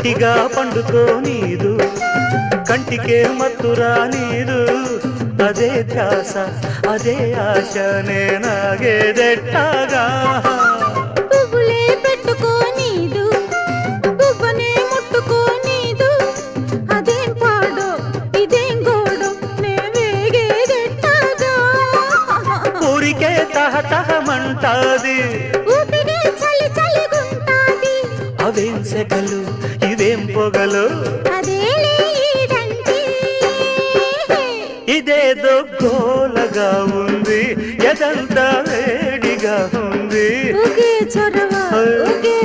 ఒంటిగా పండుకో నీదు కంటికే మత్తురా నీదు అదే ధ్యాస అదే ఆశ నేనాగేదెట్టాగా పువ్వులే పెట్టుకో నీదు పువ్వనే ముట్టుకో నీదు అదేం పాడో ఇదేం గోడో నే వేగేదెట్టాగా ఊరికే తహతహమంటాది ఊపిరే చలి చలిగుంటాది అవేం సెగలు ఇవేం పొగలు అదేలే ఈడంటి ఇదేదో గోలగా ఉంది ఎదంతా వేడిగా ఉంది ఒకే చొరవ ఒకే